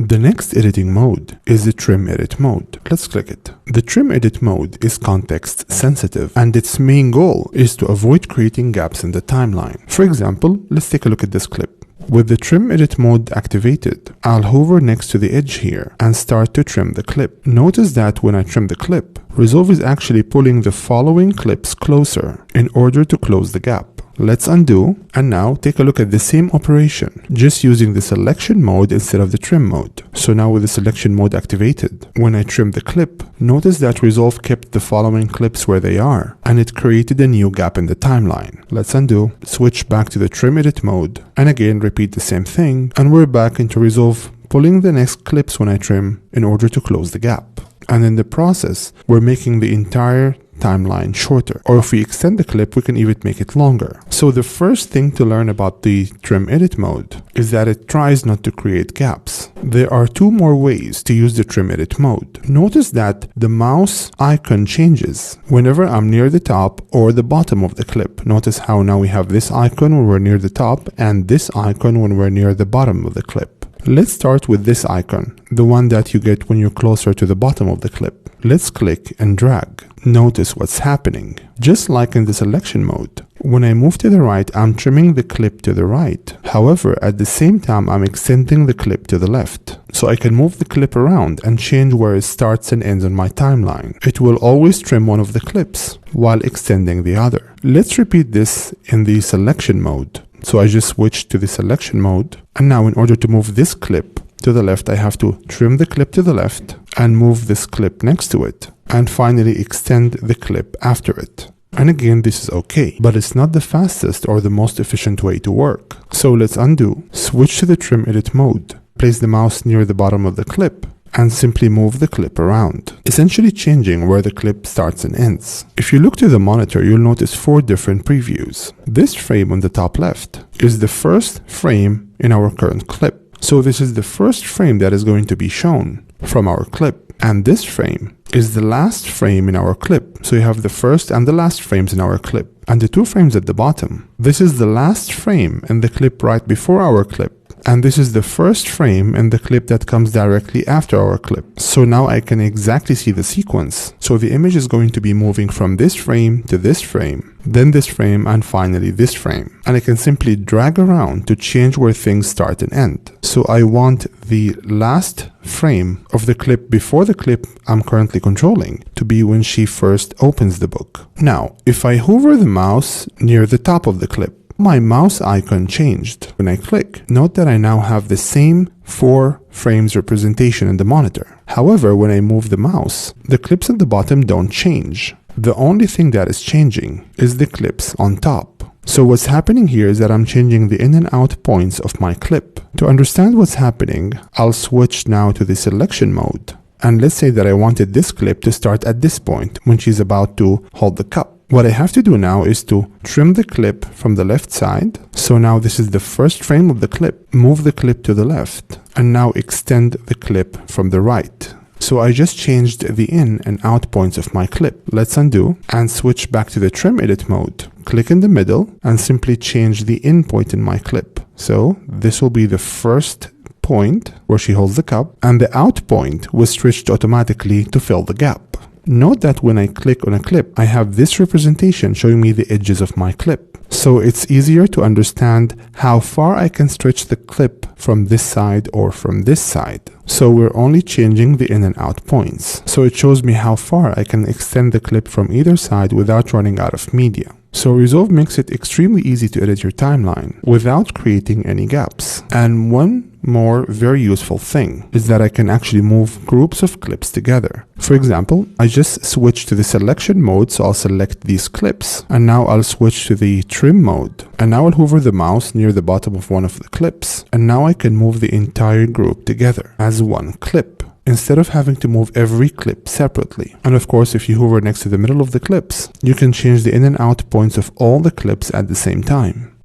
The next editing mode is the trim edit mode. Let's click it. The trim edit mode is context sensitive, and its main goal is to avoid creating gaps in the timeline. For example, let's take a look at this clip. With the trim edit mode activated, I'll hover next to the edge here and start to trim the clip. Notice that when I trim the clip, Resolve is actually pulling the following clips closer in order to close the gap. Let's undo, and now take a look at the same operation, just using the selection mode instead of the trim mode. So now with the selection mode activated, when I trim the clip, notice that Resolve kept the following clips where they are, and it created a new gap in the timeline. Let's undo, switch back to the trim edit mode, and again repeat the same thing, and we're back into Resolve pulling the next clips when I trim in order to close the gap. And in the process, we're making the entire timeline shorter, or if we extend the clip, we can even make it longer. So the first thing to learn about the trim edit mode is that it tries not to create gaps. There are two more ways to use the trim edit mode. Notice that the mouse icon changes whenever I'm near the top or the bottom of the clip. Notice how now we have this icon when we're near the top and this icon when we're near the bottom of the clip. Let's start with this icon, the one that you get when you're closer to the bottom of the clip. Let's click and drag. Notice what's happening. Just like in the selection mode, when I move to the right, I'm trimming the clip to the right. However, at the same time, I'm extending the clip to the left. So I can move the clip around and change where it starts and ends on my timeline. It will always trim one of the clips while extending the other. Let's repeat this in the selection mode. So I just switched to the selection mode. And now in order to move this clip to the left, I have to trim the clip to the left and move this clip next to it. And finally extend the clip after it. And again, this is okay, but it's not the fastest or the most efficient way to work. So let's undo, switch to the trim edit mode, place the mouse near the bottom of the clip, and simply move the clip around, essentially changing where the clip starts and ends. If you look to the monitor, you'll notice 4 different previews. This frame on the top left is the first frame in our current clip. So this is the first frame that is going to be shown from our clip. And this frame is the last frame in our clip. So you have the first and the last frames in our clip. And the 2 frames at the bottom, this is the last frame in the clip right before our clip. And this is the first frame in the clip that comes directly after our clip. So now I can exactly see the sequence. So the image is going to be moving from this frame to this frame, then this frame, and finally this frame. And I can simply drag around to change where things start and end. So I want the last frame of the clip before the clip I'm currently controlling to be when she first opens the book. Now, if I hover the mouse near the top of the clip, my mouse icon changed. When I click, note that I now have the same 4 frames representation in the monitor. However, when I move the mouse, the clips at the bottom don't change. The only thing that is changing is the clips on top. So what's happening here is that I'm changing the in and out points of my clip. To understand what's happening, I'll switch now to the selection mode. And let's say that I wanted this clip to start at this point when she's about to hold the cup. What I have to do now is to trim the clip from the left side. So now this is the first frame of the clip. Move the clip to the left and now extend the clip from the right. So I just changed the in and out points of my clip. Let's undo and switch back to the trim edit mode. Click in the middle and simply change the in point in my clip. So this will be the first point where she holds the cup, and the out point was stretched automatically to fill the gap. Note that when I click on a clip, I have this representation showing me the edges of my clip. So it's easier to understand how far I can stretch the clip from this side or from this side. So we're only changing the in and out points. So it shows me how far I can extend the clip from either side without running out of media. So Resolve makes it extremely easy to edit your timeline without creating any gaps. And one more very useful thing is that I can actually move groups of clips together. For example, I just switched to the selection mode, so I'll select these clips. And now I'll switch to the trim mode. And now I'll hover the mouse near the bottom of one of the clips. And now I can move the entire group together as one clip, instead of having to move every clip separately. And of course, if you hover next to the middle of the clips, you can change the in and out points of all the clips at the same time.